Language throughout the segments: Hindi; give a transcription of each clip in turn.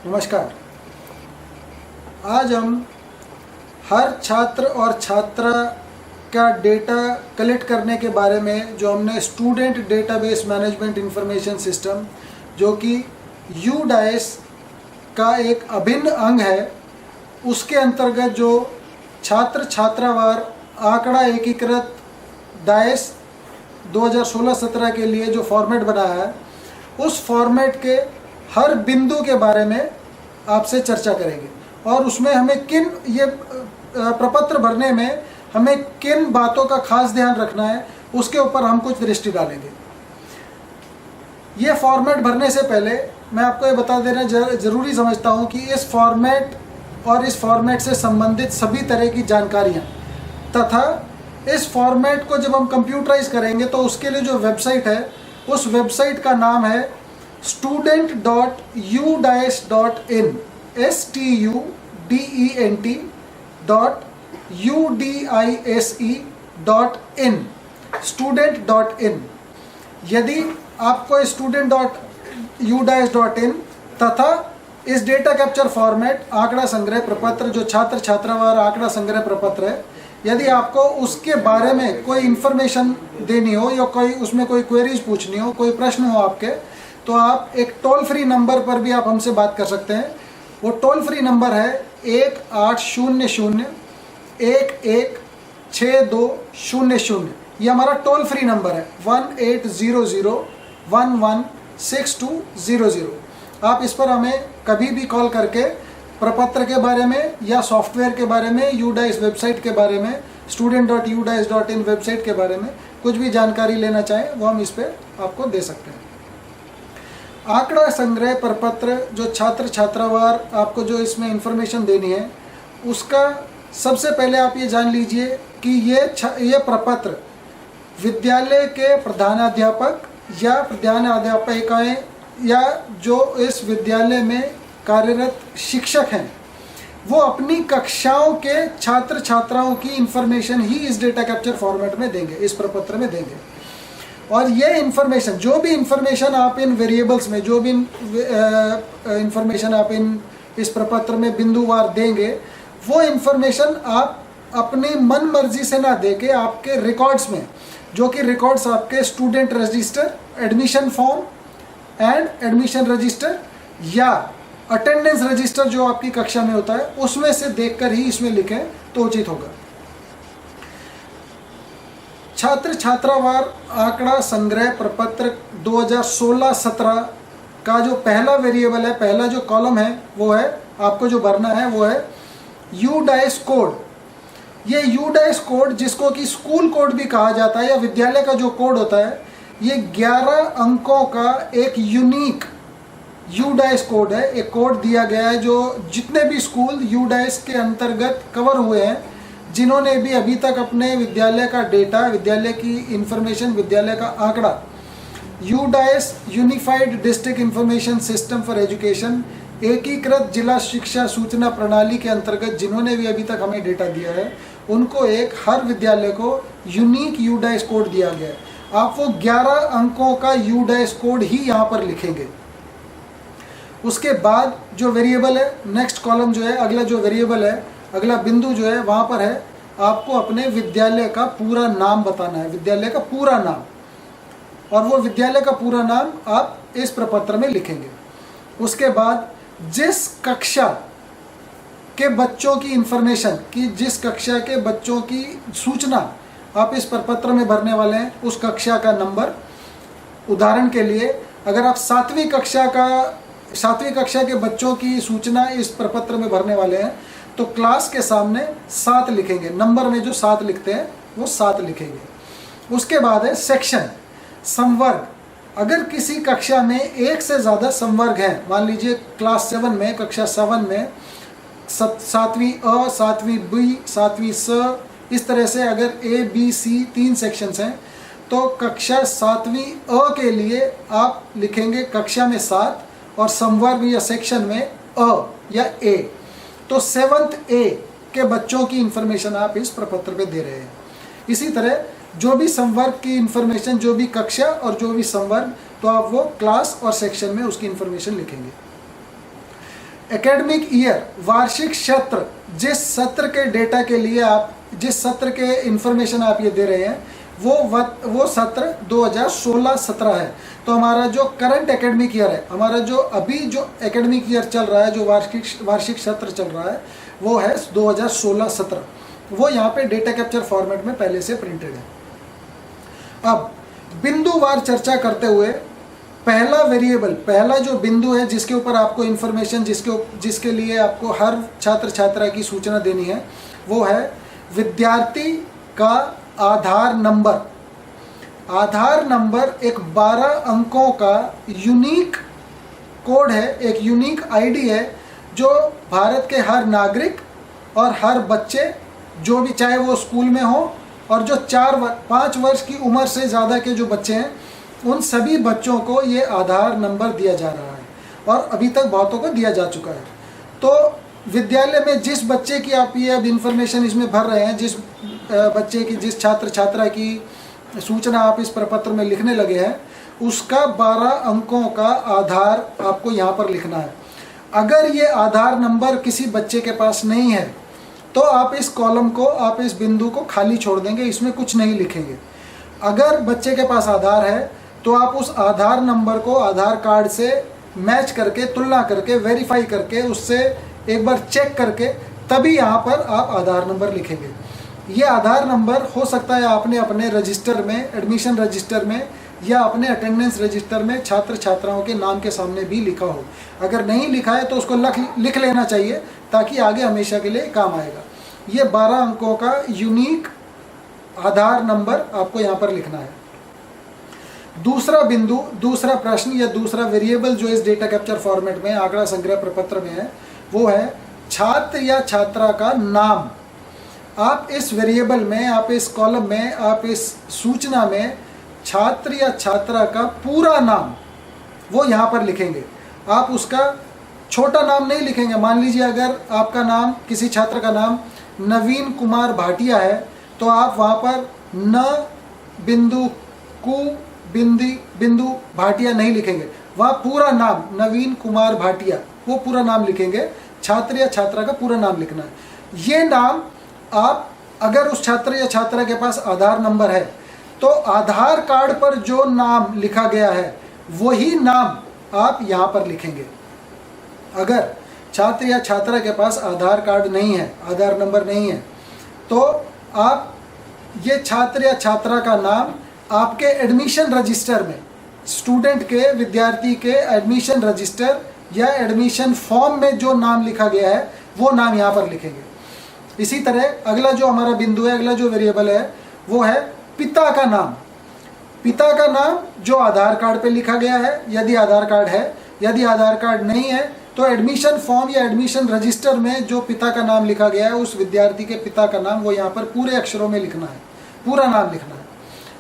नमस्कार। आज हम हर छात्र और छात्रा का डेटा कलेक्ट करने के बारे में जो हमने student database management information system जो कि UDAIS का एक अभिन्न अंग है, उसके अंतर्गत जो छात्र छात्रावार आंकड़ा एकीकृत डाइस 2016-17 के लिए जो फॉर्मेट बनाया है, उस फॉर्मेट के हर बिंदु के बारे में आपसे चर्चा करेंगे और उसमें हमें किन ये प्रपत्र भरने में हमें किन बातों का खास ध्यान रखना है, उसके ऊपर हम कुछ दृष्टि डालेंगे। ये फॉर्मेट भरने से पहले मैं आपको ये बता देना ज़रूरी समझता हूँ कि इस फॉर्मेट और इस फॉर्मेट से संबंधित सभी तरह की जानकारियाँ तथा इस फॉर्मेट को जब हम कंप्यूटराइज करेंगे तो उसके लिए जो वेबसाइट है, उस वेबसाइट का नाम है student.udais.in student.udise.in student.in। यदि आपको student.udais.in तथा इस डेटा कैप्चर फॉर्मेट आंकड़ा संग्रह प्रपत्र जो छात्र छात्रावार आंकड़ा संग्रह प्रपत्र है, यदि आपको उसके बारे में कोई इन्फॉर्मेशन देनी हो या कोई उसमें कोई क्वेरीज पूछनी हो, कोई प्रश्न हो आपके, तो आप एक टोल फ्री नंबर पर भी आप हमसे बात कर सकते हैं। वो टोल फ्री नंबर है 1800-116200। ये हमारा टोल फ्री नंबर है 1800-116200। आप इस पर हमें कभी भी कॉल करके प्रपत्र के बारे में या सॉफ्टवेयर के बारे में, UDAIS वेबसाइट के बारे में, student.udais.in वेबसाइट के बारे में कुछ भी जानकारी लेना चाहें वो हम इस पर आपको दे सकते हैं। आंकड़ा संग्रह प्रपत्र जो छात्र छात्रावार आपको जो इसमें इंफॉर्मेशन देनी है, उसका सबसे पहले आप ये जान लीजिए कि ये प्रपत्र विद्यालय के प्रधानाध्यापक या प्रधानाध्यापिकाएं या जो इस विद्यालय में कार्यरत शिक्षक हैं, वो अपनी कक्षाओं के छात्र छात्राओं की इंफॉर्मेशन ही इस डेटा कैप्चर फॉर्मेट में देंगे, इस प्रपत्र में देंगे। और ये इंफॉर्मेशन, जो भी इंफॉर्मेशन आप इन वेरिएबल्स में, जो भी इंफॉर्मेशन आप इस प्रपत्र में बिंदुवार देंगे, वो इंफॉर्मेशन आप अपनी मन मर्जी से ना दे के आपके रिकॉर्ड्स में, जो कि रिकॉर्ड्स आपके student register, admission form and admission register या अटेंडेंस रजिस्टर जो आपकी कक्षा में होता है, उसमें से देखकर ही इसमें लिखें तो उचित होगा। छात्र छात्रावार आंकड़ा संग्रह प्रपत्र 2016-17 का जो पहला वेरिएबल है, पहला जो कॉलम है, वो है आपको जो भरना है वो है UDAIS कोड। ये UDAIS कोड, जिसको कि स्कूल कोड भी कहा जाता है या विद्यालय का जो कोड होता है, ये 11 अंकों का एक यूनिक UDAIS कोड है। एक कोड दिया गया है जो जितने भी स्कूल UDAIS के अंतर्गत कवर हुए हैं, जिन्होंने भी अभी तक अपने विद्यालय का डेटा, विद्यालय की इंफॉर्मेशन, विद्यालय का आंकड़ा UDAIS unified district information system for education, एकीकृत जिला शिक्षा सूचना प्रणाली के अंतर्गत जिन्होंने भी अभी तक हमें डेटा दिया है, उनको एक हर विद्यालय को यूनिक UDAIS कोड दिया गया है। आप वो 11 अंकों का UDAIS कोड ही यहाँ पर लिखेंगे। उसके बाद जो वेरिएबल है, नेक्स्ट कॉलम जो है, अगला जो वेरिएबल है, अगला बिंदु जो है, वहाँ पर है आपको अपने विद्यालय का पूरा नाम बताना है, विद्यालय का पूरा नाम। और वो विद्यालय का पूरा नाम आप इस प्रपत्र में लिखेंगे। उसके बाद जिस कक्षा के बच्चों की इंफॉर्मेशन की, जिस कक्षा के बच्चों की सूचना आप इस प्रपत्र में भरने वाले हैं, उस कक्षा का नंबर। उदाहरण के लिए अगर आप 7वीं कक्षा के बच्चों की सूचना इस प्रपत्र में भरने वाले हैं, तो क्लास के सामने 7 लिखेंगे, नंबर में जो 7 लिखते हैं वो 7 लिखेंगे। उसके बाद है सेक्शन, संवर्ग। अगर किसी कक्षा में एक से ज़्यादा संवर्ग हैं, मान लीजिए क्लास 7 में, कक्षा 7 में 7वीं अ, 7वीं बी, 7वीं स, इस तरह से अगर A, B, C 3 सेक्शंस हैं, तो कक्षा 7वीं अ के लिए आप लिखेंगे कक्षा में 7 और संवर्ग या सेक्शन में अ या A। तो 7th A के बच्चों की इंफॉर्मेशन आप इस प्रपत्र पे दे रहे हैं। इसी तरह जो भी संवर्ग की इंफॉर्मेशन, जो भी कक्षा और जो भी संवर्ग, तो आप वो क्लास और सेक्शन में उसकी इंफॉर्मेशन लिखेंगे। एकेडमिक ईयर, वार्षिक सत्र, जिस सत्र के डेटा के लिए आप, जिस सत्र के इंफॉर्मेशन आप ये दे रहे हैं वो सत्र 2016-17 है। तो हमारा जो करंट एकेडमिक ईयर है, हमारा जो अभी जो एकेडमिक ईयर चल रहा है, जो वार्षिक सत्र चल रहा है, वो है 2016-17। वो यहाँ पे डेटा कैप्चर फॉर्मेट में पहले से प्रिंटेड है। अब बिंदुवार चर्चा करते हुए पहला वेरिएबल, पहला जो बिंदु है जिसके ऊपर आपको इंफॉर्मेशन, जिसके लिए आपको हर छात्र छात्रा की सूचना देनी है, वो है विद्यार्थी का आधार नंबर। आधार नंबर एक 12 अंकों का यूनिक कोड है, एक यूनिक आईडी है, जो भारत के हर नागरिक और हर बच्चे, जो भी चाहे वो स्कूल में हो और जो 5 वर्ष की उम्र से ज़्यादा के जो बच्चे हैं, उन सभी बच्चों को ये आधार नंबर दिया जा रहा है और अभी तक बहुतों को दिया जा चुका है। तो विद्यालय में जिस बच्चे की आप ये अब इन्फॉर्मेशन इसमें भर रहे हैं, जिस बच्चे की, जिस छात्र छात्रा की सूचना आप इस प्रपत्र में लिखने लगे हैं, उसका 12 अंकों का आधार आपको यहाँ पर लिखना है। अगर ये आधार नंबर किसी बच्चे के पास नहीं है तो आप इस कॉलम को, आप इस बिंदु को खाली छोड़ देंगे, इसमें कुछ नहीं लिखेंगे। अगर बच्चे के पास आधार है तो आप उस आधार नंबर को आधार कार्ड से मैच करके, तुलना करके, वेरीफाई करके, उससे एक बार चेक करके तभी यहाँ पर आप आधार नंबर लिखेंगे। ये आधार नंबर हो सकता है आपने अपने रजिस्टर में, एडमिशन रजिस्टर में या अपने अटेंडेंस रजिस्टर में छात्र छात्राओं के नाम के सामने भी लिखा हो। अगर नहीं लिखा है तो उसको लिख लेना चाहिए, ताकि आगे हमेशा के लिए काम आएगा। ये 12 अंकों का यूनिक आधार नंबर आपको यहाँ पर लिखना है। दूसरा बिंदु, दूसरा प्रश्न या दूसरा वेरिएबल जो इस डेटा कैप्चर फॉर्मेट में, आंकड़ा संग्रह प्रपत्र में है, वो है छात्र या छात्रा का नाम। आप इस वेरिएबल में, आप इस कॉलम में, आप इस सूचना में छात्र या छात्रा का पूरा नाम वो यहाँ पर लिखेंगे। आप उसका छोटा नाम नहीं लिखेंगे। मान लीजिए अगर आपका नाम, किसी छात्र का नाम नवीन कुमार भाटिया है, तो आप वहाँ पर न बिंदु कु बिंदु भाटिया नहीं लिखेंगे। वहाँ पूरा नाम नवीन कुमार भाटिया, वो पूरा नाम लिखेंगे। छात्र या छात्रा का पूरा नाम लिखना है। ये नाम आप, अगर उस छात्र या छात्रा के पास आधार नंबर है तो आधार कार्ड पर जो नाम लिखा गया है वही नाम आप यहाँ पर लिखेंगे। अगर छात्र या छात्रा के पास आधार कार्ड नहीं है, आधार नंबर नहीं है, तो आप ये छात्र या छात्रा का नाम आपके एडमिशन रजिस्टर में, स्टूडेंट के, विद्यार्थी के एडमिशन रजिस्टर या एडमिशन फॉर्म में जो नाम लिखा गया है वो नाम यहाँ पर लिखेंगे। इसी तरह अगला जो हमारा बिंदु है, अगला जो वेरिएबल है, वो है पिता का नाम। पिता का नाम जो आधार कार्ड पे लिखा गया है, यदि आधार कार्ड है। यदि आधार कार्ड नहीं है तो एडमिशन फॉर्म या एडमिशन रजिस्टर में जो पिता का नाम लिखा गया है, उस विद्यार्थी के पिता का नाम वो यहाँ पर पूरे अक्षरों में लिखना है, पूरा नाम लिखना है।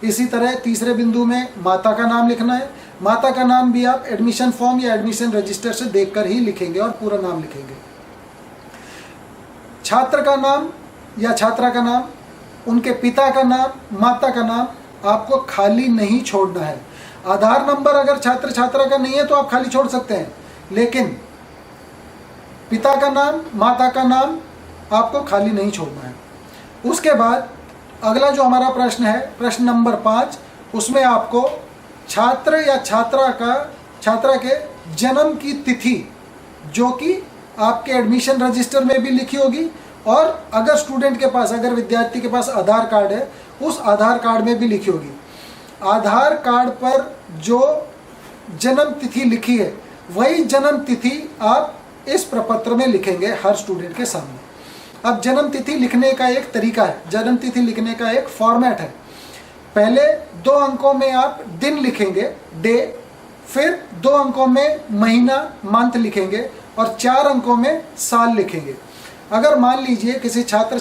इसी तरह तीसरे बिंदु में माता का नाम लिखना है। माता का नाम भी आप एडमिशन फॉर्म या एडमिशन रजिस्टर से देखकर ही लिखेंगे और पूरा नाम लिखेंगे। छात्र का नाम या छात्रा का नाम, उनके पिता का नाम, माता का नाम आपको खाली नहीं छोड़ना है। आधार नंबर अगर छात्र छात्रा का नहीं है तो आप खाली छोड़ सकते हैं, लेकिन पिता का नाम, माता का नाम आपको खाली नहीं छोड़ना है। उसके बाद अगला जो हमारा प्रश्न है, प्रश्न नंबर 5, उसमें आपको छात्र या छात्रा के जन्म की तिथि, जो कि आपके एडमिशन रजिस्टर में भी लिखी होगी, और अगर स्टूडेंट के पास, अगर विद्यार्थी के पास आधार कार्ड है, उस आधार कार्ड में भी लिखी होगी। आधार कार्ड पर जो जन्म तिथि लिखी है वही जन्म तिथि आप इस प्रपत्र में लिखेंगे हर स्टूडेंट के सामने। अब जन्म तिथि लिखने का एक तरीका है, जन्म तिथि लिखने का एक फॉर्मेट है। पहले 2 अंकों में आप दिन लिखेंगे, डे, फिर 2 अंकों में महीना, मंथ लिखेंगे, और 4 अंकों में साल लिखेंगे। अगर मान लीजिए किसी छात्र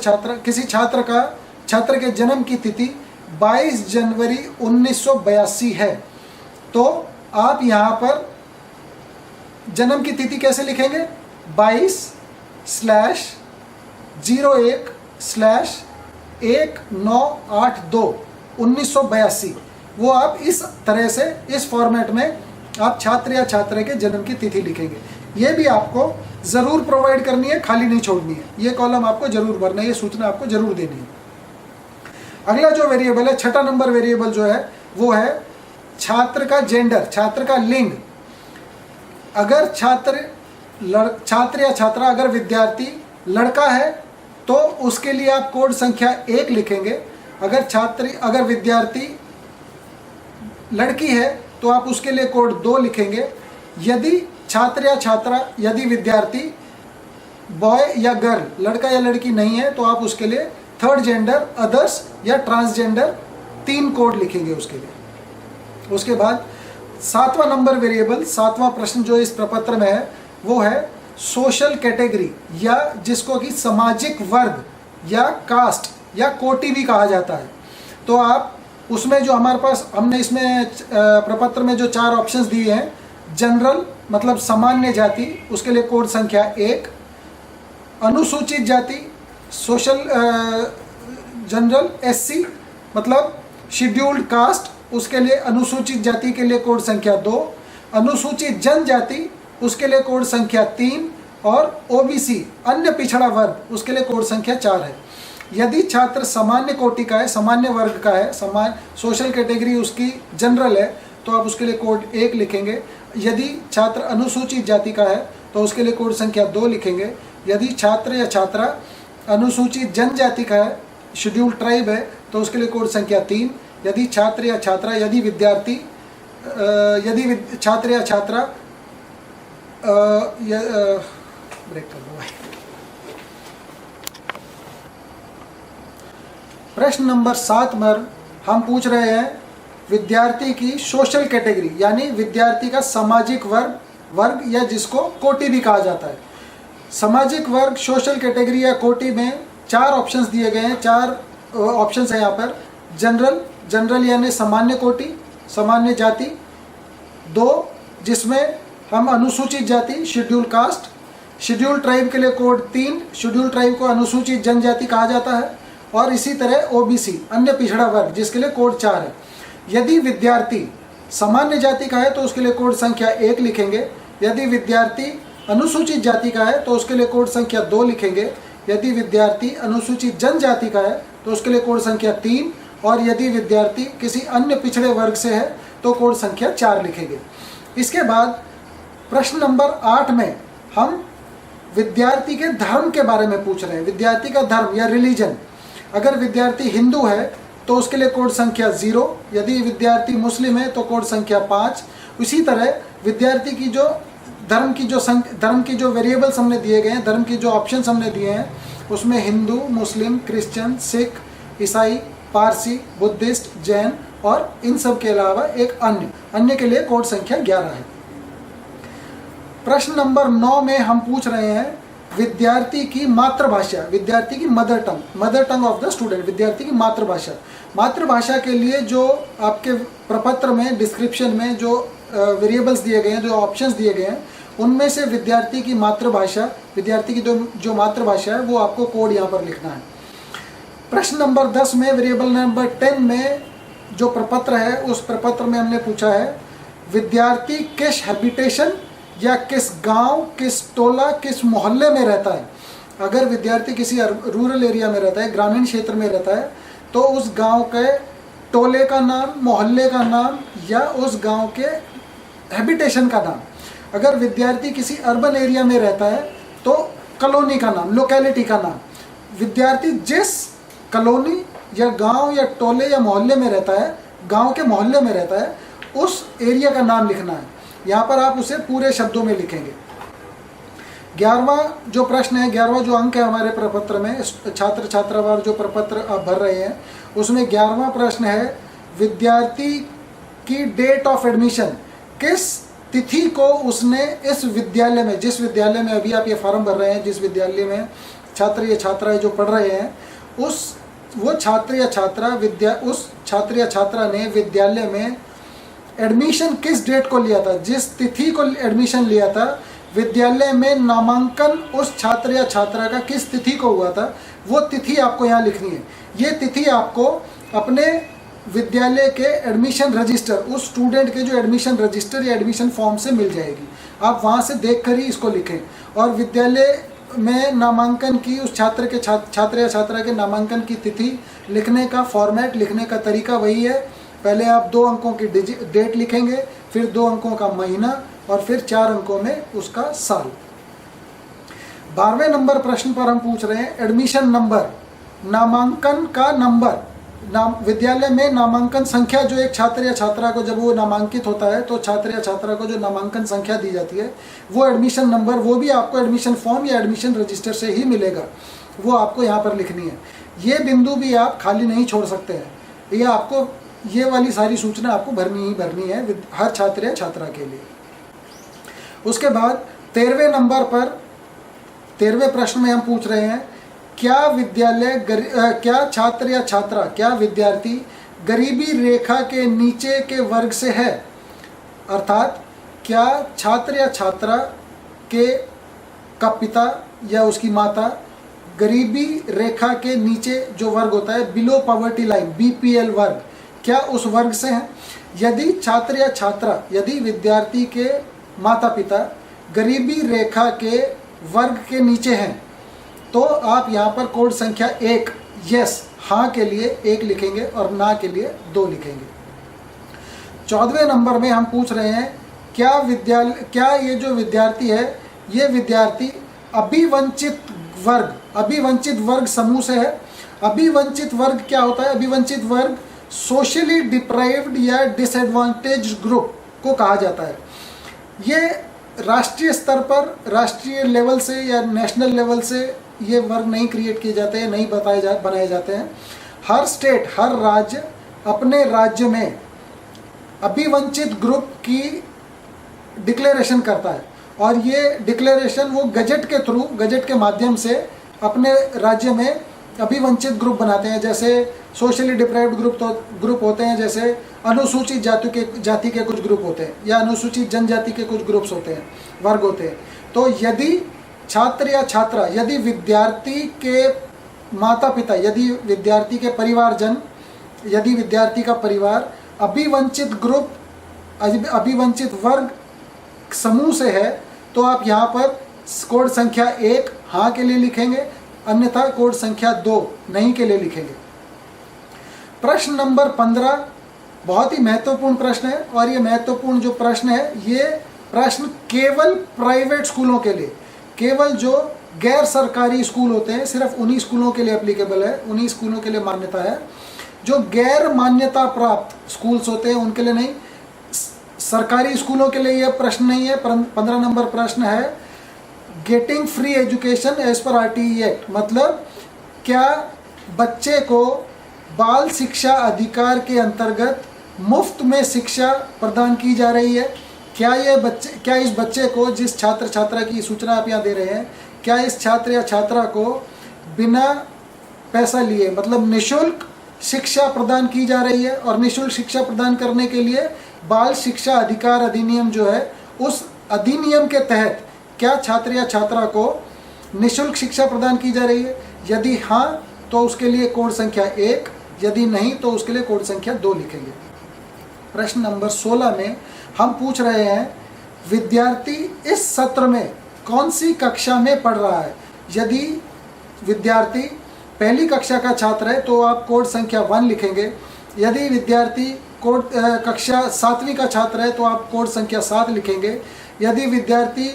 के जन्म की तिथि 22 जनवरी 1982 है, तो आप यहाँ पर जन्म की तिथि कैसे लिखेंगे? 22/01/1982 वो आप इस तरह से, इस फॉर्मेट में आप छात्र या छात्रा के जन्म की तिथि लिखेंगे। ये भी आपको ज़रूर प्रोवाइड करनी है, खाली नहीं छोड़नी है। ये कॉलम आपको जरूर भरना है, ये सूचना आपको जरूर देनी है। अगला जो वेरिएबल है, छठा नंबर वेरिएबल जो है वो है छात्र का जेंडर, छात्र का लिंग। अगर छात्र या छात्रा, अगर विद्यार्थी लड़का है तो उसके लिए आप कोड संख्या 1 लिखेंगे। अगर विद्यार्थी लड़की है तो आप उसके लिए कोड 2 लिखेंगे। यदि छात्र या छात्रा, यदि विद्यार्थी बॉय या गर्ल, लड़का या लड़की नहीं है, तो आप उसके लिए थर्ड जेंडर, अदर्स या ट्रांसजेंडर 3 कोड लिखेंगे उसके लिए। उसके बाद 7वां नंबर वेरिएबल, 7वां प्रश्न जो इस प्रपत्र में है वो है सोशल कैटेगरी, या जिसको कि सामाजिक वर्ग या कास्ट या कोटि भी कहा जाता है। तो आप उसमें जो हमारे पास, हमने इसमें प्रपत्र में जो 4 ऑप्शंस दिए हैं, जनरल मतलब सामान्य जाति, उसके लिए कोड संख्या 1, अनुसूचित जाति सोशल जनरल SC मतलब शेड्यूल्ड कास्ट, उसके लिए अनुसूचित जाति के लिए कोड संख्या 2, अनुसूचित जनजाति उसके लिए कोड संख्या 3, और OBC अन्य पिछड़ा वर्ग उसके लिए कोड संख्या 4 है। यदि छात्र सामान्य कोटि का है, सामान्य वर्ग का है, सोशल कैटेगरी उसकी जनरल है, तो आप उसके लिए कोड 1 लिखेंगे। यदि छात्र अनुसूचित जाति का है तो उसके लिए कोड संख्या 2 लिखेंगे। यदि छात्र या छात्रा अनुसूचित जनजाति का है, शेड्यूल्ड ट्राइब है, तो उसके लिए कोड संख्या 3। यदि छात्र या छात्रा, यदि विद्यार्थी, छात्र या छात्रा ब्रेक कर दो भाई। प्रश्न नंबर 7 पर हम पूछ रहे हैं विद्यार्थी की सोशल कैटेगरी, यानी विद्यार्थी का सामाजिक वर्ग या जिसको कोटि भी कहा जाता है। सामाजिक वर्ग, सोशल कैटेगरी या कोटि में 4 ऑप्शंस दिए गए हैं, 4 ऑप्शंस हैं यहाँ पर। जनरल यानी सामान्य कोटि, सामान्य जाति। 2 जिसमें हम अनुसूचित जाति, शेड्यूल कास्ट। शेड्यूल ट्राइब के लिए कोड 3, शेड्यूल ट्राइब को अनुसूचित जनजाति कहा जाता है। और इसी तरह OBC अन्य पिछड़ा वर्ग, जिसके लिए कोड 4 है। यदि विद्यार्थी सामान्य जाति का है तो उसके लिए कोड संख्या 1 लिखेंगे। यदि विद्यार्थी अनुसूचित जाति का है तो उसके लिए कोड संख्या 2 लिखेंगे। यदि विद्यार्थी अनुसूचित जनजाति का है तो उसके लिए कोड संख्या 3, और यदि विद्यार्थी किसी अन्य पिछड़े वर्ग से है तो कोड संख्या 4 लिखेंगे। इसके बाद प्रश्न नंबर 8 में हम विद्यार्थी के धर्म के बारे में पूछ रहे हैं। विद्यार्थी का धर्म या रिलीजन, अगर विद्यार्थी हिंदू है तो उसके लिए कोड संख्या 0, यदि विद्यार्थी मुस्लिम है तो कोड संख्या 5। इसी तरह विद्यार्थी की जो धर्म की जो वेरिएबल्स हमने दिए गए हैं, धर्म की जो ऑप्शंस हमने दिए हैं, उसमें हिंदू, मुस्लिम, क्रिश्चियन, सिख, ईसाई, पारसी, बुद्धिस्ट, जैन और इन सब के अलावा एक अन्य के लिए कोड संख्या 11 है। प्रश्न नंबर 9 में हम पूछ रहे हैं विद्यार्थी की मातृभाषा, विद्यार्थी की mother tongue of the student, विद्यार्थी की मातृभाषा। मातृभाषा के लिए जो आपके प्रपत्र में डिस्क्रिप्शन में जो वेरिएबल्स दिए गए हैं, जो ऑप्शंस दिए गए हैं, उनमें से विद्यार्थी की मातृभाषा, विद्यार्थी की जो मातृभाषा है वो आपको कोड यहाँ पर लिखना है। प्रश्न नंबर 10 में, वेरिएबल नंबर 10 में जो प्रपत्र है, उस प्रपत्र में हमने पूछा है विद्यार्थी किस हैबिटेशन या किस गांव, किस टोला, किस मोहल्ले में रहता है। अगर विद्यार्थी किसी रूरल एरिया में रहता है, ग्रामीण क्षेत्र में रहता है, तो उस गांव के टोले का नाम, मोहल्ले का नाम या उस गांव के हैबिटेशन का नाम। अगर विद्यार्थी किसी अर्बन एरिया में रहता है तो कॉलोनी का नाम, लोकेलिटी का नाम। विद्यार्थी जिस कॉलोनी या गांव या टोले या मोहल्ले में रहता है, गांव के मोहल्ले में रहता है, उस एरिया का नाम लिखना है। यहाँ पर आप उसे पूरे शब्दों में लिखेंगे। 11वां जो प्रश्न है, 11वां जो अंक है हमारे प्रपत्र में, छात्र छात्रावार जो प्रपत्र आप भर रहे हैं, उसमें 11वां प्रश्न है विद्यार्थी की डेट ऑफ एडमिशन, किस तिथि को उसने इस विद्यालय में, जिस विद्यालय में अभी आप ये फॉर्म भर रहे हैं, जिस विद्यालय में छात्र या छात्राएं जो पढ़ रहे हैं, वो छात्र या छात्रा ने विद्यालय में एडमिशन किस डेट को लिया था, जिस तिथि को एडमिशन लिया था, विद्यालय में नामांकन उस छात्र या छात्रा का किस तिथि को हुआ था, वो तिथि आपको यहाँ लिखनी है। ये तिथि आपको अपने विद्यालय के एडमिशन रजिस्टर, उस स्टूडेंट के जो एडमिशन रजिस्टर या एडमिशन फॉर्म से मिल जाएगी। आप वहाँ से देखकर ही इसको लिखें। और विद्यालय में नामांकन की उस छात्र या छात्रा के नामांकन की तिथि लिखने का फॉर्मेट, लिखने का तरीका वही है। पहले आप 2 अंकों की डेट लिखेंगे, फिर 2 अंकों का महीना और फिर 4 अंकों में उसका साल। 12वें नंबर प्रश्न पर हम पूछ रहे हैं एडमिशन नंबर, नामांकन का नंबर। विद्यालय में नामांकन संख्या, जो एक छात्र या छात्रा को जब वो नामांकित होता है तो छात्र या छात्रा को जो नामांकन संख्या दी जाती है वो एडमिशन नंबर, वो भी आपको एडमिशन फॉर्म या एडमिशन रजिस्टर से ही मिलेगा। वो आपको यहाँ पर लिखनी है। ये बिंदु भी आप खाली नहीं छोड़ सकते हैं, ये आपको, ये वाली सारी सूचना आपको भरनी ही भरनी है हर छात्र या छात्रा के लिए। उसके बाद 13वें नंबर पर 13वें प्रश्न में हम पूछ रहे हैं क्या छात्र या छात्रा, क्या विद्यार्थी गरीबी रेखा के नीचे के वर्ग से है। अर्थात क्या छात्र या छात्रा का पिता या उसकी माता गरीबी रेखा के नीचे जो वर्ग होता है, बिलो पॉवर्टी लाइन, BPL वर्ग, क्या उस वर्ग से हैं। यदि छात्र या छात्रा, यदि विद्यार्थी के माता पिता गरीबी रेखा के वर्ग के नीचे हैं तो आप यहाँ पर कोड संख्या 1 यस, हाँ के लिए 1 लिखेंगे और ना के लिए 2 लिखेंगे। 14वें नंबर में हम पूछ रहे हैं क्या ये जो विद्यार्थी है, ये विद्यार्थी अभिवंचित वर्ग समूह से है। अभिवंचित वर्ग क्या होता है? अभिवंचित वर्ग सोशली डिप्राइव्ड या डिसएडवांटेज ग्रुप को कहा जाता है। ये राष्ट्रीय स्तर पर, राष्ट्रीय लेवल से या नेशनल लेवल से ये वर्ग नहीं क्रिएट किए जाते हैं, नहीं बनाए जाते हैं। हर स्टेट, हर राज्य अपने राज्य में अभिवंचित ग्रुप की डिक्लेरेशन करता है और ये डिक्लेरेशन वो गजट के थ्रू, गजट के माध्यम से अपने राज्य में अभिवंचित ग्रुप बनाते हैं। जैसे सोशली डिप्राइव्ड ग्रुप होते हैं, जैसे अनुसूचित जाति के कुछ ग्रुप होते हैं या अनुसूचित जनजाति के कुछ ग्रुप्स होते हैं, वर्ग होते हैं। तो यदि छात्र या छात्रा, यदि विद्यार्थी के माता पिता, यदि विद्यार्थी के परिवारजन, यदि विद्यार्थी का परिवार अभिवंचित ग्रुप, अभिवंचित वर्ग समूह से है तो आप यहाँ पर कोड संख्या 1 हाँ के लिए लिखेंगे, अन्यथा कोड संख्या 2 नहीं के लिए लिखेंगे। प्रश्न नंबर 15 बहुत ही महत्वपूर्ण प्रश्न है और ये महत्वपूर्ण जो प्रश्न है, ये प्रश्न केवल प्राइवेट स्कूलों के लिए, केवल जो गैर सरकारी स्कूल होते हैं, सिर्फ उन्हीं स्कूलों के लिए एप्लीकेबल है, उन्हीं स्कूलों के लिए मान्यता है। जो गैर मान्यता प्राप्त स्कूल्स होते हैं उनके लिए नहीं, सरकारी स्कूलों के लिए यह प्रश्न नहीं है। 15 नंबर प्रश्न है getting free education as per RTE act, मतलब क्या बच्चे को बाल शिक्षा अधिकार के अंतर्गत मुफ्त में शिक्षा प्रदान की जा रही है। क्या इस बच्चे को, जिस छात्र छात्रा की सूचना आप यहाँ दे रहे हैं, क्या इस छात्र या छात्रा को बिना पैसा लिए, मतलब निःशुल्क शिक्षा प्रदान की जा रही है। और निःशुल्क शिक्षा प्रदान करने के लिए बाल शिक्षा अधिकार अधिनियम जो है, उस अधिनियम के तहत क्या छात्र या छात्रा को निःशुल्क शिक्षा प्रदान की जा रही है। यदि हाँ तो उसके लिए कोड संख्या 1, यदि नहीं तो उसके लिए कोड संख्या 2 लिखेंगे। प्रश्न नंबर 16 में हम पूछ रहे हैं विद्यार्थी इस सत्र में कौन सी कक्षा में पढ़ रहा है। यदि विद्यार्थी पहली कक्षा का छात्र है तो आप कोड संख्या 1 लिखेंगे। यदि विद्यार्थी कक्षा 7वीं का छात्र है तो आप कोड संख्या 7 लिखेंगे। यदि विद्यार्थी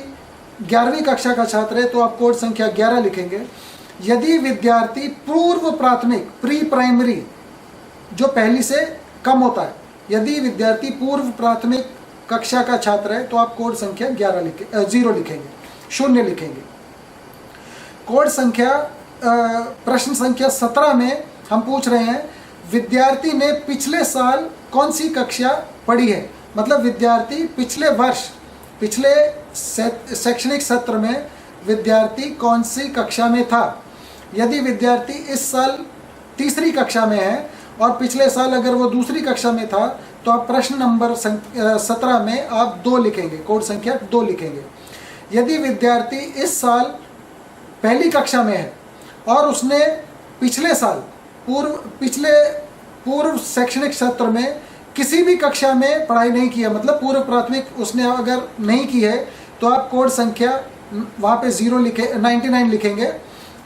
11वीं कक्षा का छात्र है तो आप कोड संख्या 11 लिखेंगे। यदि विद्यार्थी पूर्व प्राथमिक, प्री प्राइमरी, जो पहली से कम होता है, यदि विद्यार्थी पूर्व प्राथमिक कक्षा का छात्र है तो आप कोड संख्या 0 लिखेंगे, 0 लिखेंगे। कोड संख्या प्रश्न संख्या 17 में हम पूछ रहे हैं विद्यार्थी ने पिछले साल कौन सी कक्षा पढ़ी है। मतलब विद्यार्थी पिछले वर्ष, पिछले शैक्षणिक सत्र में विद्यार्थी कौन सी कक्षा में था। यदि विद्यार्थी इस साल 3री कक्षा में है और पिछले साल अगर वो 2री कक्षा में था तो आप प्रश्न नंबर 17 में आप 2 लिखेंगे, कोड संख्या 2 लिखेंगे। यदि विद्यार्थी इस साल पहली कक्षा में है और उसने पिछले साल, पिछले पूर्व शैक्षणिक सत्र में किसी भी कक्षा में पढ़ाई नहीं की है, मतलब पूर्व प्राथमिक उसने अगर नहीं की है तो आप कोड संख्या वहाँ पे 0 लिखे 99 लिखेंगे।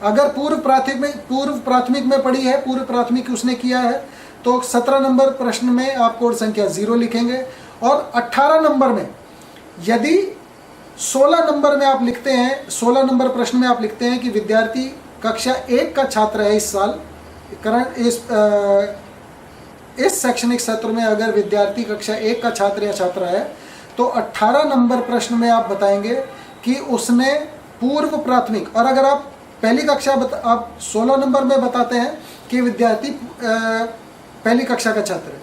अगर पूर्व प्राथमिक में पढ़ी है, पूर्व प्राथमिक उसने किया है, तो 17 नंबर प्रश्न में आप कोड संख्या 0 लिखेंगे। और 18 नंबर में यदि 16 नंबर में आप लिखते हैं, 16 नंबर प्रश्न में आप लिखते हैं कि विद्यार्थी कक्षा 1 का छात्र है इस साल, इस शैक्षणिक सत्र में अगर विद्यार्थी कक्षा 1 का छात्र या छात्रा है, तो 18 नंबर प्रश्न में आप बताएंगे कि उसने पूर्व प्राथमिक, और अगर आप पहली कक्षा आप 16 नंबर में बताते हैं कि विद्यार्थी पहली कक्षा का छात्र है।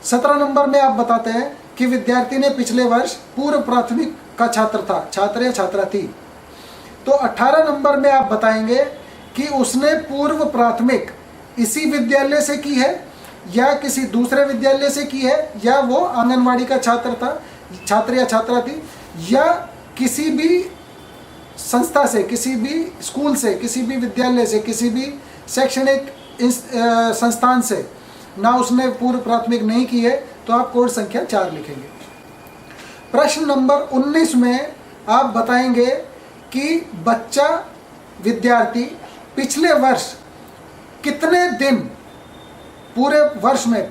17 नंबर में आप बताते हैं कि विद्यार्थी ने पिछले वर्ष पूर्व प्राथमिक का छात्र था, छात्र या छात्रा थी। तो 18 नंबर में आप बताएंगे कि उसने पूर्व प्राथमिक इसी विद्यालय से की है या किसी दूसरे विद्यालय से की है, या वो आंगनवाड़ी का छात्र था, छात्र या छात्रा थी, या किसी भी संस्था से, किसी भी स्कूल से, किसी भी विद्यालय से, किसी भी शैक्षणिक संस्थान से ना उसने पूर्व प्राथमिक नहीं की है, तो आप कोड संख्या 4 लिखेंगे। प्रश्न नंबर 19 में आप बताएंगे कि बच्चा विद्यार्थी पिछले वर्ष कितने दिन, पूरे वर्ष में,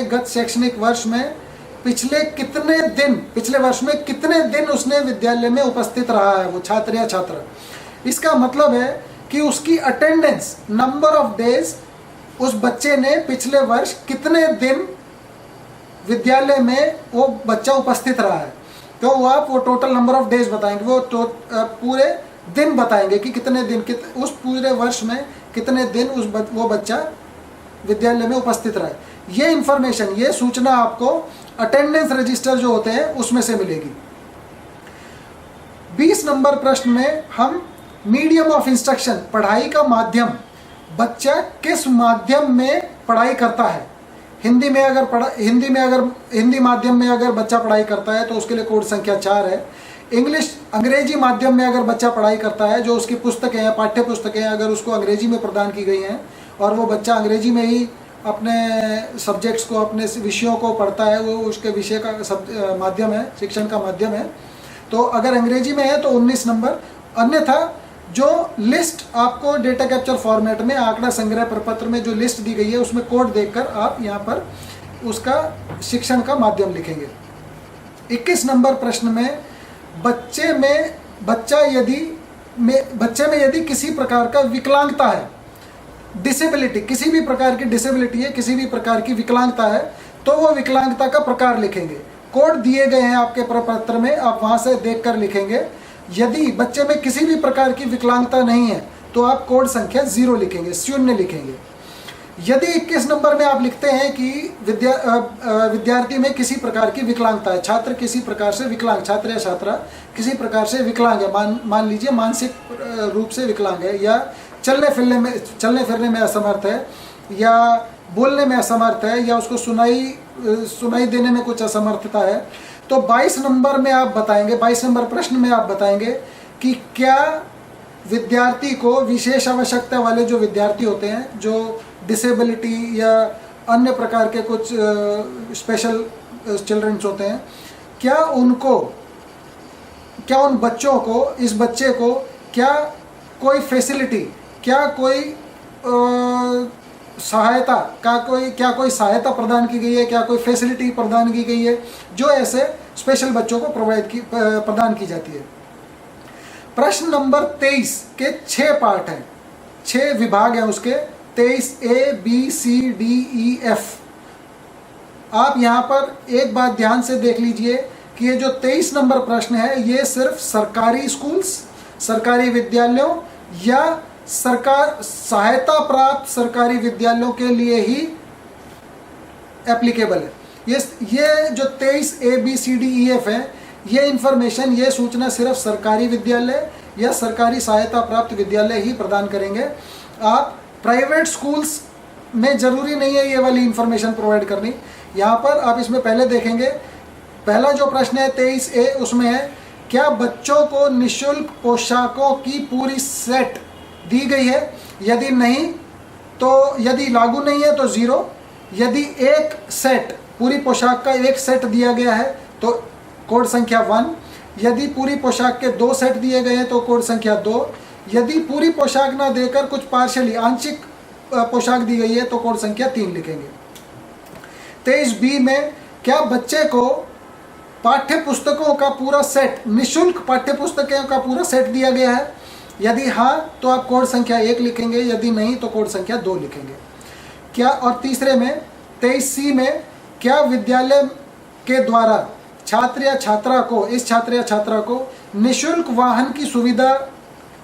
गत शैक्षणिक वर्ष में पिछले वर्ष में कितने दिन उसने विद्यालय में उपस्थित रहा है, वो छात्र या छात्रा। इसका मतलब है कि उसकी अटेंडेंस, नंबर ऑफ डेज, उस बच्चे ने पिछले वर्ष कितने दिन विद्यालय में वो बच्चा उपस्थित रहा है। तो वो टोटल नंबर ऑफ डेज बताएंगे, पूरे दिन बताएंगे कि कितने दिन, उस पूरे वर्ष में कितने दिन वो बच्चा विद्यालय में उपस्थित रहा है। ये इंफॉर्मेशन, ये सूचना आपको अटेंडेंस रजिस्टर जो होते हैं उसमें से मिलेगी। 20 नंबर प्रश्न में हम मीडियम ऑफ इंस्ट्रक्शन, पढ़ाई का माध्यम, बच्चा किस माध्यम में पढ़ाई करता है। हिंदी माध्यम में अगर बच्चा पढ़ाई करता है तो उसके लिए कोड संख्या 4 है। अंग्रेजी माध्यम में अगर बच्चा पढ़ाई करता है, जो उसकी पुस्तकें हैं, पाठ्य पुस्तकें अगर उसको अंग्रेजी में प्रदान की गई हैं और वो बच्चा अंग्रेजी में ही अपने सब्जेक्ट्स को, अपने विषयों को पढ़ता है, वो उसके विषय का माध्यम है, शिक्षण का माध्यम है, तो अगर अंग्रेजी में है तो 19 नंबर। अन्यथा जो लिस्ट आपको डेटा कैप्चर फॉर्मेट में आंकड़ा संग्रह प्रपत्र में जो लिस्ट दी गई है उसमें कोड देखकर आप यहाँ पर उसका शिक्षण का माध्यम लिखेंगे। 21 नंबर प्रश्न में बच्चे में यदि किसी प्रकार का विकलांगता है, डिसेबिलिटी, किसी भी प्रकार की डिसेबिलिटी है, किसी भी प्रकार की विकलांगता है, तो वो विकलांगता का प्रकार लिखेंगे। कोड दिए गए हैं आपके प्रपत्र में, आप वहां से देखकर लिखेंगे। यदि बच्चे में किसी भी प्रकार की विकलांगता नहीं है तो आप कोड संख्या 0 लिखेंगे, 0 लिखेंगे। यदि 21 नंबर में आप लिखते हैं कि विद्यार्थी में किसी प्रकार की विकलांगता है, छात्र किसी प्रकार से विकलांग, छात्र या छात्रा किसी प्रकार से विकलांग है, मान लीजिए मानसिक रूप से विकलांग है, या चलने फिरने में असमर्थ है, या बोलने में असमर्थ है, या उसको सुनाई देने में कुछ असमर्थता है, तो 22 नंबर में आप बताएंगे, 22 नंबर प्रश्न में आप बताएंगे कि क्या विद्यार्थी को, विशेष आवश्यकता वाले जो विद्यार्थी होते हैं, जो डिसेबिलिटी या अन्य प्रकार के कुछ स्पेशल चिल्ड्रंस होते हैं, क्या उन बच्चों को, इस बच्चे को क्या कोई फैसिलिटी, क्या कोई कोई सहायता प्रदान की गई है, क्या कोई फैसिलिटी प्रदान की गई है जो ऐसे स्पेशल बच्चों को प्रदान की जाती है। प्रश्न नंबर 23 के 6 पार्ट हैं, 6 विभाग हैं उसके, 23 A B C D E F। आप यहाँ पर एक बात ध्यान से देख लीजिए कि ये जो 23 नंबर प्रश्न है ये सिर्फ सरकारी स्कूल्स, सरकारी विद्यालयों या सहायता प्राप्त सरकारी विद्यालयों के लिए ही एप्लीकेबल है। ये जो 23 A B C D E F है, ये इंफॉर्मेशन, ये सूचना सिर्फ सरकारी विद्यालय या सरकारी सहायता प्राप्त विद्यालय ही प्रदान करेंगे। आप प्राइवेट स्कूल्स में ज़रूरी नहीं है ये वाली इंफॉर्मेशन प्रोवाइड करनी। यहाँ पर आप इसमें पहले देखेंगे, पहला जो प्रश्न है 23A, उसमें है क्या बच्चों को निःशुल्क पोशाकों की पूरी सेट दी गई है, यदि नहीं तो यदि लागू नहीं है तो 0। यदि एक सेट, पूरी पोशाक का एक सेट दिया गया है तो कोड संख्या 1। यदि पूरी पोशाक के 2 सेट दिए गए हैं तो कोड संख्या 2। यदि पूरी पोशाक ना देकर कुछ पार्शियली आंशिक पोशाक दी गई है तो कोड संख्या 3 लिखेंगे। 23B में क्या बच्चे को पाठ्य पुस्तकों का पूरा सेट, निःशुल्क पाठ्य पुस्तकों का पूरा सेट दिया गया है? यदि हाँ तो आप कोड संख्या 1 लिखेंगे, यदि नहीं तो कोड संख्या 2 लिखेंगे। क्या, और तीसरे में 23C में क्या विद्यालय के द्वारा छात्र या छात्रा को, इस छात्र या छात्रा को निःशुल्क वाहन की सुविधा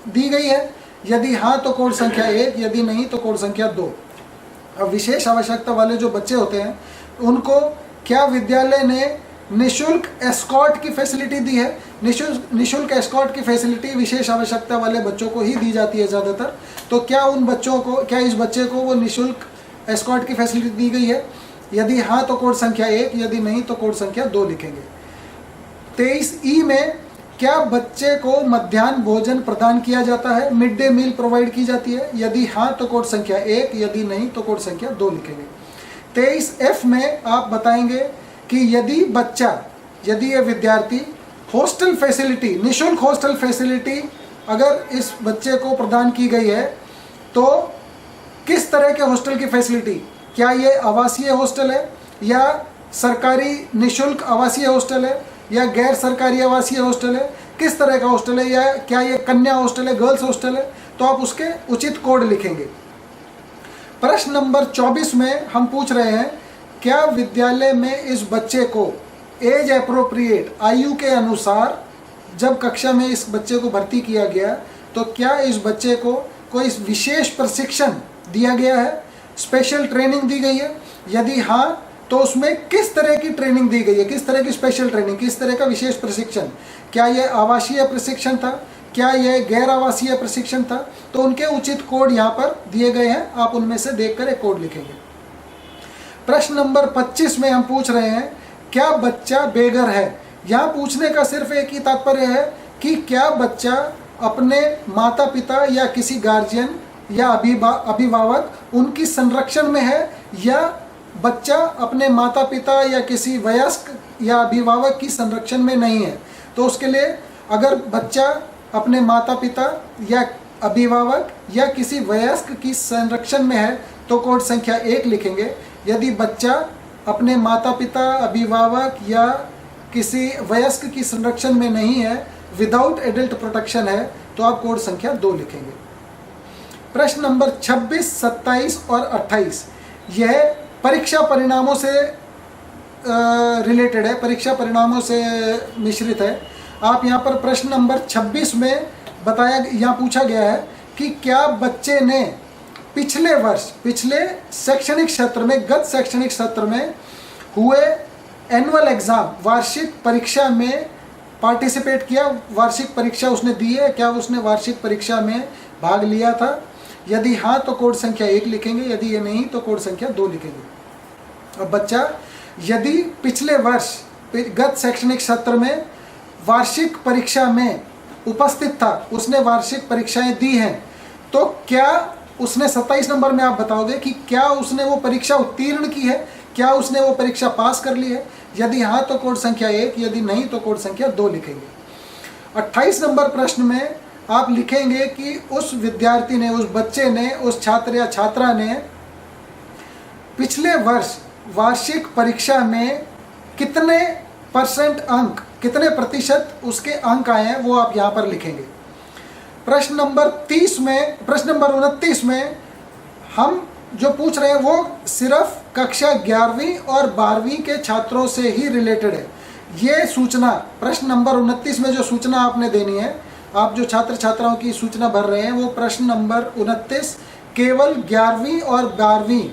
दी गई है? यदि हाँ तो कोड संख्या 1, यदि नहीं तो कोड संख्या 2। अब विशेष आवश्यकता वाले जो बच्चे होते हैं उनको क्या विद्यालय ने निःशुल्क एस्कॉर्ट की फैसिलिटी दी है? निःशुल्क एस्कॉर्ट की फैसिलिटी विशेष आवश्यकता वाले बच्चों को ही दी जाती है ज़्यादातर। तो क्या उन बच्चों को, क्या इस बच्चे को वो निःशुल्क एस्कॉर्ट की फैसिलिटी दी गई है? यदि हाँ तो कोड संख्या 1, यदि नहीं तो कोड संख्या 2 लिखेंगे। 23E में क्या बच्चे को मध्याह्न भोजन प्रदान किया जाता है, मिड डे मील प्रोवाइड की जाती है? यदि हाँ तो कोड संख्या 1, यदि नहीं तो कोड संख्या 2 लिखेंगे। 23F में आप बताएंगे कि यदि ये विद्यार्थी हॉस्टल फैसिलिटी, निःशुल्क हॉस्टल फैसिलिटी अगर इस बच्चे को प्रदान की गई है तो किस तरह के हॉस्टल की फैसिलिटी? क्या ये आवासीय हॉस्टल है, या सरकारी निःशुल्क आवासीय हॉस्टल है, या गैर सरकारी आवासीय हॉस्टल है? किस तरह का हॉस्टल है, या क्या ये कन्या हॉस्टल है, गर्ल्स हॉस्टल है? तो आप उसके उचित कोड लिखेंगे। प्रश्न नंबर 24 में हम पूछ रहे हैं क्या विद्यालय में इस बच्चे को एज एप्रोप्रिएट, आयु के अनुसार जब कक्षा में इस बच्चे को भर्ती किया गया तो क्या इस बच्चे को कोई विशेष प्रशिक्षण दिया गया है, स्पेशल ट्रेनिंग दी गई है? यदि हाँ तो उसमें किस तरह की ट्रेनिंग दी गई है, किस तरह की स्पेशल ट्रेनिंग, किस तरह का विशेष प्रशिक्षण? क्या यह आवासीय प्रशिक्षण था, क्या यह गैर आवासीय प्रशिक्षण था? तो उनके उचित कोड यहाँ पर दिए गए हैं, आप उनमें से देखकर एक कोड लिखेंगे। प्रश्न नंबर 25 में हम पूछ रहे हैं क्या बच्चा बेघर है? यहाँ पूछने का सिर्फ एक ही तात्पर्य है कि क्या बच्चा अपने माता पिता या किसी गार्जियन या अभिभावक उनकी संरक्षण में है, या बच्चा अपने माता पिता या किसी वयस्क या अभिभावक की संरक्षण में नहीं है। तो उसके लिए अगर बच्चा अपने माता पिता या अभिभावक या किसी वयस्क की संरक्षण में है तो कोड संख्या 1 लिखेंगे। यदि बच्चा अपने माता पिता, अभिभावक या किसी वयस्क की संरक्षण में नहीं है, विदाउट एडल्ट प्रोटेक्शन है, तो आप कोड संख्या 2 लिखेंगे। प्रश्न नंबर 26, 27 और 28 यह परीक्षा परिणामों से रिलेटेड है, परीक्षा परिणामों से मिश्रित है। आप यहाँ पर प्रश्न नंबर 26 में यहाँ पूछा गया है कि क्या बच्चे ने पिछले वर्ष, पिछले शैक्षणिक सत्र में, गत शैक्षणिक सत्र में हुए एनुअल एग्ज़ाम, वार्षिक परीक्षा में पार्टिसिपेट किया, वार्षिक परीक्षा उसने दी है, क्या उसने वार्षिक परीक्षा में भाग लिया था? यदि हाँ तो कोड संख्या 1 लिखेंगे, यदि ये नहीं तो कोड संख्या 2 लिखेंगे। अब बच्चा यदि पिछले वर्ष गत शैक्षणिक सत्र में वार्षिक परीक्षा में उपस्थित था, उसने वार्षिक परीक्षाएं दी हैं, तो क्या उसने 27 नंबर में आप बताओगे कि क्या उसने वो परीक्षा उत्तीर्ण की है, क्या उसने वो परीक्षा पास कर ली है? यदि हाँ तो कोड संख्या 1, यदि नहीं तो कोड संख्या 2 लिखेंगे। 28 नंबर प्रश्न में आप लिखेंगे कि उस विद्यार्थी ने, उस बच्चे ने, उस छात्र या छात्रा ने पिछले वर्ष वार्षिक परीक्षा में कितने परसेंट अंक, कितने प्रतिशत उसके अंक आए हैं, वो आप यहाँ पर लिखेंगे। प्रश्न नंबर 29 में हम जो पूछ रहे हैं वो सिर्फ कक्षा 11वीं और 12वीं के छात्रों से ही रिलेटेड है। ये सूचना प्रश्न नंबर 29 में जो सूचना आपने देनी है, आप जो छात्र छात्राओं की सूचना भर रहे हैं, वो प्रश्न नंबर 29 केवल 11वीं और 12वीं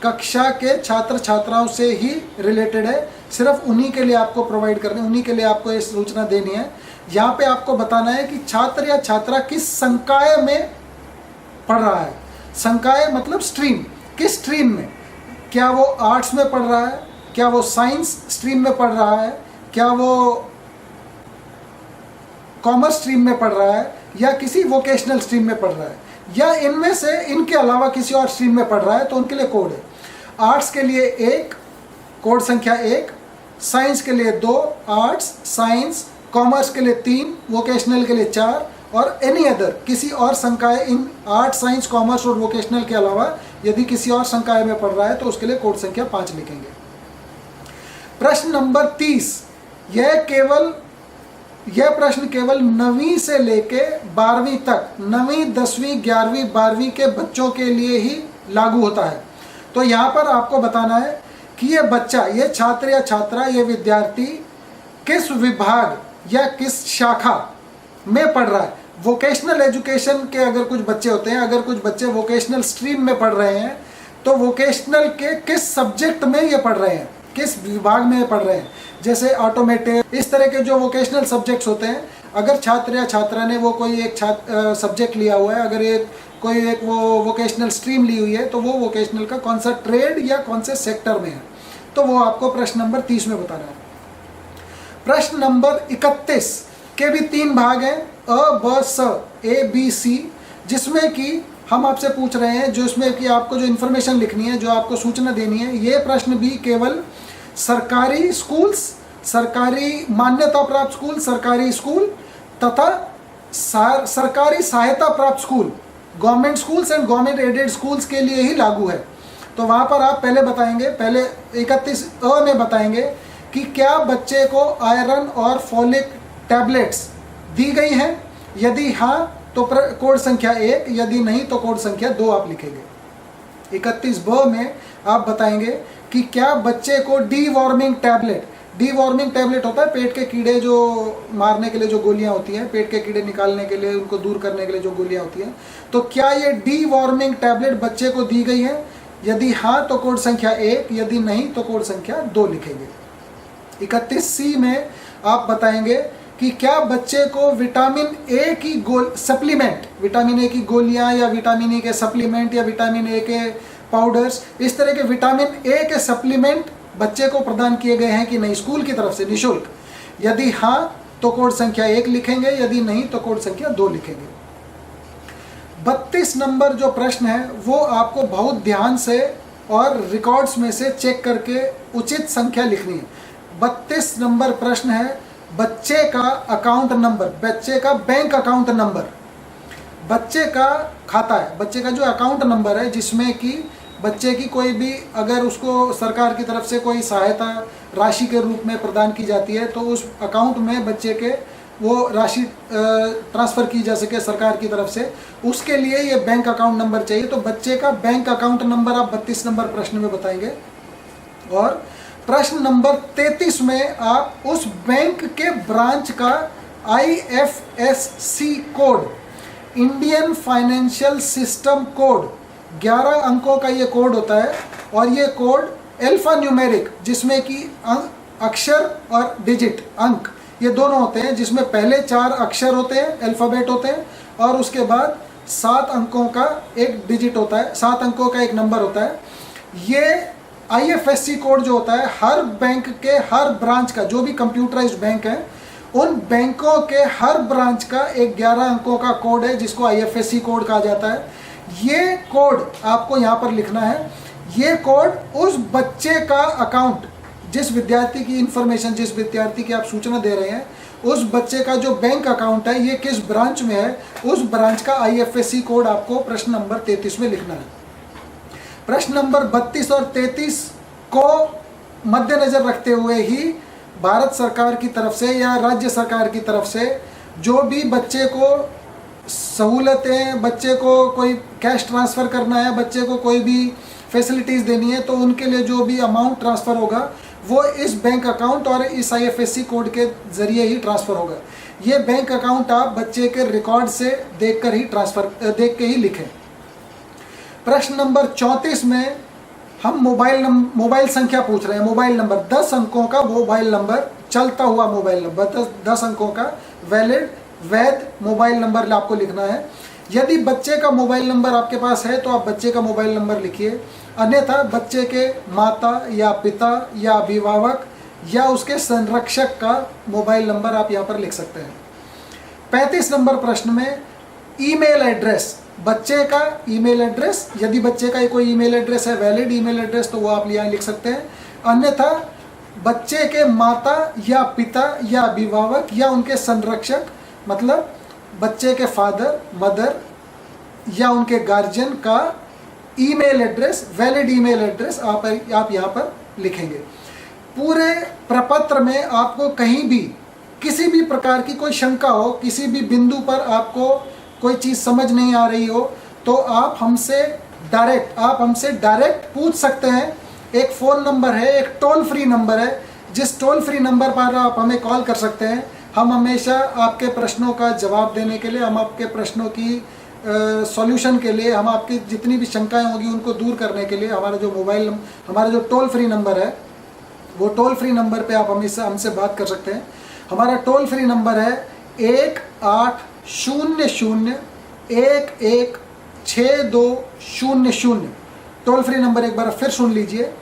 कक्षा के छात्र छात्राओं से ही रिलेटेड है। सिर्फ उन्हीं के लिए आपको प्रोवाइड करनी, उन्हीं के लिए आपको ये सूचना देनी है। यहाँ पे आपको बताना है कि छात्र या छात्रा किस संकाय में पढ़ रहा है। संकाय मतलब स्ट्रीम, किस स्ट्रीम में, क्या वो आर्ट्स में पढ़ रहा है, क्या वो साइंस स्ट्रीम में पढ़ रहा है, क्या वो कॉमर्स स्ट्रीम में पढ़ रहा है, या किसी वोकेशनल स्ट्रीम में पढ़ रहा है। या इनमें से इनके अलावा किसी और स्ट्रीम में पढ़ रहा है तो उनके लिए कोड है। आर्ट्स के लिए 1, कोड संख्या 1, साइंस के लिए 2, आर्ट्स साइंस, कॉमर्स के लिए 3, वोकेशनल के लिए 4 और एनी अदर किसी और संकाय इन आर्ट्स साइंस कॉमर्स और वोकेशनल के अलावा यदि किसी और संकाय में पढ़ रहा है तो उसके लिए कोड संख्या 5 लिखेंगे। प्रश्न नंबर 30, यह प्रश्न केवल 9वीं से लेके 12वीं तक, 9वीं 10वीं 11वीं 12वीं के बच्चों के लिए ही लागू होता है। तो यहाँ पर आपको बताना है कि ये बच्चा, ये छात्र या छात्रा, ये विद्यार्थी किस विभाग या किस शाखा में पढ़ रहा है। वोकेशनल एजुकेशन के अगर कुछ बच्चे होते हैं, अगर कुछ बच्चे वोकेशनल स्ट्रीम में पढ़ रहे हैं तो वोकेशनल के किस सब्जेक्ट में ये पढ़ रहे हैं, किस विभाग में पढ़ रहे हैं, जैसे ऑटोमेटिव, इस तरह के जो वोकेशनल सब्जेक्ट्स होते हैं। अगर छात्र या छात्रा ने वो कोई एक सब्जेक्ट लिया हुआ है, अगर कोई एक वो वोकेशनल स्ट्रीम ली हुई है तो वो वोकेशनल का कौन सा ट्रेड या कौन से सेक्टर में है, तो वो आपको प्रश्न नंबर 30 में बताना है। प्रश्न नंबर 31 के भी 3 भाग हैं, अ ब स, ए बी सी, जिसमें कि हम आपसे पूछ रहे हैं, जो इसमें कि आपको जो इन्फॉर्मेशन लिखनी है, जो आपको सूचना देनी है। ये प्रश्न भी केवल सरकारी स्कूल्स, सरकारी मान्यता प्राप्त स्कूल, सरकारी स्कूल तथा सरकारी सहायता प्राप्त school, government schools and government aided schools के लिए ही लागू है। तो वहाँ पर आप पहले बताएंगे, पहले 31 अ में बताएंगे कि क्या बच्चे को आयरन और फॉलिक टैबलेट्स दी गई हैं, यदि हाँ तो कोड संख्या 1, यदि नहीं तो कोड संख्या 2 आप लिखेंगे। 31 ब में आप बताएंगे कि क्या बच्चे को डीवॉर्मिंग टैबलेट होता है पेट के कीड़े जो मारने के लिए जो गोलियां होती हैं, पेट के कीड़े निकालने के लिए, उनको दूर करने के लिए जो गोलियां होती हैं, तो क्या ये डीवॉर्मिंग टैबलेट बच्चे को दी गई है, यदि हाँ तो कोड संख्या 1, यदि नहीं तो कोड संख्या 2 लिखेंगे। 31 सी में आप बताएंगे कि क्या बच्चे को विटामिन ए की सप्लीमेंट, विटामिन ए की गोलियां या विटामिन ए के सप्लीमेंट या विटामिन ए के पाउडर्स, इस तरह के विटामिन ए के सप्लीमेंट बच्चे को प्रदान किए गए हैं कि नहीं स्कूल की तरफ से निःशुल्क, यदि हाँ तो कोड संख्या 1 लिखेंगे, यदि नहीं तो कोड संख्या 2 लिखेंगे। 32 नंबर जो प्रश्न है वो आपको बहुत ध्यान से और रिकॉर्ड्स में से चेक करके उचित संख्या लिखनी है। 32 नंबर प्रश्न है, बच्चे का अकाउंट नंबर, बच्चे का बैंक अकाउंट नंबर, बच्चे का खाता है, बच्चे का जो अकाउंट नंबर है जिसमें कि बच्चे की कोई भी अगर उसको सरकार की तरफ से कोई सहायता राशि के रूप में प्रदान की जाती है तो उस अकाउंट में बच्चे के वो राशि ट्रांसफ़र की जा सके सरकार की तरफ से, उसके लिए ये बैंक अकाउंट नंबर चाहिए। तो बच्चे का बैंक अकाउंट नंबर आप 32 नंबर प्रश्न में बताएंगे। और प्रश्न नंबर 33 में आप उस बैंक के ब्रांच का IFSC code, Indian financial system code, 11 अंकों का ये कोड होता है और ये कोड अल्फा न्यूमेरिक, जिसमें कि अक्षर और डिजिट अंक ये दोनों होते हैं, जिसमें पहले 4 अक्षर होते हैं, अल्फ़ाबेट होते हैं, और उसके बाद 7 अंकों का एक डिजिट होता है, 7 अंकों का एक नंबर होता है। ये IFSC कोड जो होता है हर बैंक के हर ब्रांच का, जो भी कंप्यूटराइज्ड बैंक है उन बैंकों के हर ब्रांच का एक 11 अंकों का कोड है जिसको IFSC कोड कहा जाता है। ये कोड आपको यहाँ पर लिखना है। ये कोड उस बच्चे का अकाउंट, जिस विद्यार्थी की इंफॉर्मेशन, जिस विद्यार्थी की आप सूचना दे रहे हैं, उस बच्चे का जो बैंक अकाउंट है ये किस ब्रांच में है, उस ब्रांच का IFSC कोड आपको प्रश्न नंबर 33 में लिखना है। प्रश्न नंबर 32 और 33 को मद्देनजर रखते हुए ही भारत सरकार की तरफ से या राज्य सरकार की तरफ से जो भी बच्चे को सहूलतें, बच्चे को कोई कैश ट्रांसफ़र करना है, बच्चे को कोई भी फैसिलिटीज़ देनी है, तो उनके लिए जो भी अमाउंट ट्रांसफ़र होगा वो इस बैंक अकाउंट और इस IFSC कोड के ज़रिए ही ट्रांसफ़र होगा। ये बैंक अकाउंट आप बच्चे के रिकॉर्ड से देख के ही लिखें। प्रश्न नंबर 34 में हम मोबाइल संख्या पूछ रहे हैं। मोबाइल नंबर 10 अंकों का मोबाइल नंबर, चलता हुआ मोबाइल नंबर 10 अंकों का वैध मोबाइल नंबर आपको लिखना है। यदि बच्चे का मोबाइल नंबर आपके पास है तो आप बच्चे का मोबाइल नंबर लिखिए, अन्यथा बच्चे के माता या पिता या अभिभावक या उसके संरक्षक का मोबाइल नंबर आप यहाँ पर लिख सकते हैं। 35 नंबर प्रश्न में ईमेल एड्रेस, बच्चे का ईमेल एड्रेस, यदि बच्चे का कोई ईमेल एड्रेस है वैलिड ईमेल एड्रेस तो वो आप यहाँ लिख सकते हैं। अन्यथा बच्चे के माता या पिता या अभिभावक या उनके संरक्षक, मतलब बच्चे के फादर मदर या उनके गार्जियन का email address, valid email address आप यहाँ पर लिखेंगे। पूरे प्रपत्र में आपको कहीं भी किसी भी प्रकार की कोई शंका हो, किसी भी बिंदु पर आपको कोई चीज़ समझ नहीं आ रही हो, तो आप हमसे डायरेक्ट पूछ सकते हैं। एक फ़ोन नंबर है, एक टोल फ्री नंबर है, जिस टोल फ्री नंबर पर आप हमें कॉल कर सकते हैं। हम हमेशा आपके प्रश्नों का जवाब देने के लिए, हम आपके प्रश्नों की सॉल्यूशन के लिए, हम आपकी जितनी भी शंकाएं होगी उनको दूर करने के लिए हमारा जो टोल फ्री नंबर है, वो टोल फ्री नंबर पे आप हमेशा हमसे बात कर सकते हैं। हमारा टोल फ्री नंबर है 1800-116200। टोल फ्री नंबर एक बार फिर सुन लीजिए,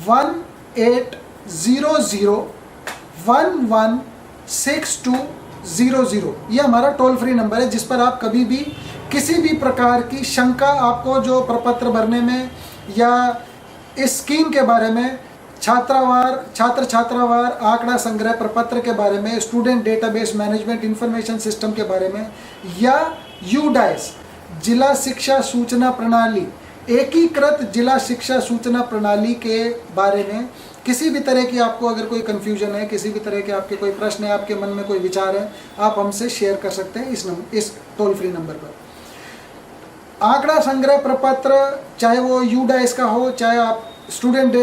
1800-116200। ये हमारा टोल फ्री नंबर है, जिस पर आप कभी भी किसी भी प्रकार की शंका, आपको जो प्रपत्र भरने में या इस स्कीम के बारे में, छात्र छात्रावार आंकड़ा संग्रह प्रपत्र के बारे में, student database management information system के बारे में, या यूडाइस जिला शिक्षा सूचना प्रणाली, एकीकृत जिला शिक्षा सूचना प्रणाली के बारे में किसी भी तरह की आपको अगर कोई कन्फ्यूजन है, किसी भी तरह के आपके कोई प्रश्न है, आपके मन में कोई विचार है, आप हमसे शेयर कर सकते हैं इस टोल फ्री नंबर पर। आंकड़ा संग्रह प्रपत्र, चाहे वो यूडाइस का हो, चाहे आप student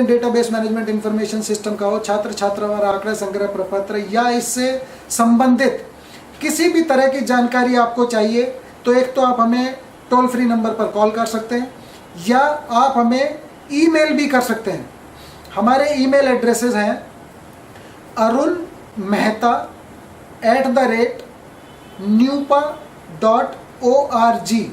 database management information system का हो, छात्र छात्रावार आंकड़ा संग्रह प्रपत्र, या इससे संबंधित किसी भी तरह की जानकारी आपको चाहिए, तो एक तो आप हमें टोल फ्री नंबर पर कॉल कर सकते हैं, या आप हमें ईमेल भी कर सकते हैं। हमारे ईमेल एड्रेसेस हैं arunmehta@nupa.org।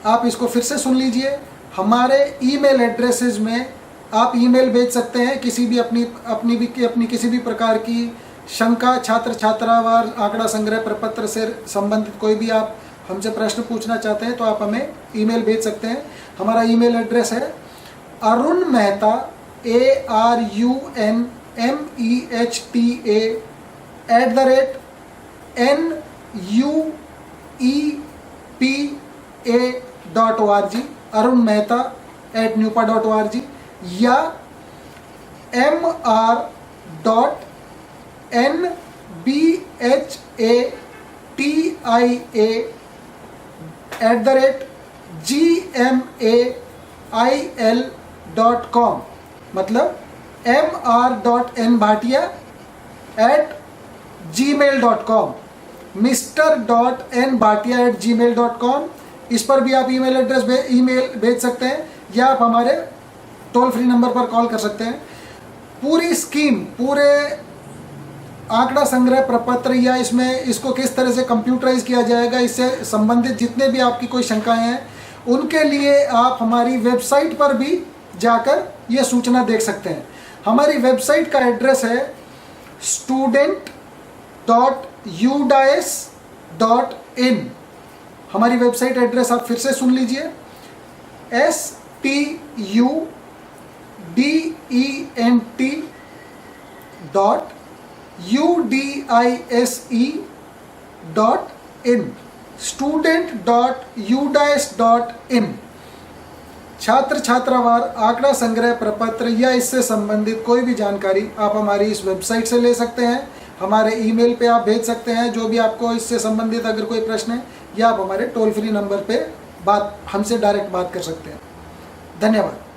आप इसको फिर से सुन लीजिए। हमारे ईमेल एड्रेसेस में आप ईमेल भेज सकते हैं, किसी भी अपनी किसी भी प्रकार की शंका, छात्र छात्रावार आंकड़ा संग्रह प्रपत्र से संबंधित कोई भी आप हमसे प्रश्न पूछना चाहते हैं तो आप हमें ईमेल भेज सकते हैं। हमारा ईमेल एड्रेस है arunmehta ARUNMEHTA@nuepa.org, arunmehta@nupa.org, या mr.nbhatia@gmail.com, मतलब mr.nbhatia@gmail.com, mr.nbhatia@gmail.com। इस पर भी आप ईमेल भेज सकते हैं, या आप हमारे टोल फ्री नंबर पर कॉल कर सकते हैं। पूरी स्कीम, पूरे आंकड़ा संग्रह प्रपत्र, या इसको किस तरह से कंप्यूटराइज किया जाएगा, इससे संबंधित जितने भी आपकी कोई शंकाएं हैं, उनके लिए आप हमारी वेबसाइट पर भी जाकर ये सूचना देख सकते हैं। हमारी वेबसाइट का एड्रेस है student.udais.in। हमारी वेबसाइट एड्रेस आप फिर से सुन लीजिए, student.udise.in, student.udais.in। छात्र छात्रावार आंकड़ा संग्रह प्रपत्र या इससे संबंधित कोई भी जानकारी आप हमारी इस वेबसाइट से ले सकते हैं। हमारे ईमेल पे आप भेज सकते हैं जो भी आपको इससे संबंधित अगर कोई प्रश्न है, या आप हमारे टोल फ्री नंबर पे हमसे डायरेक्ट बात कर सकते हैं। धन्यवाद।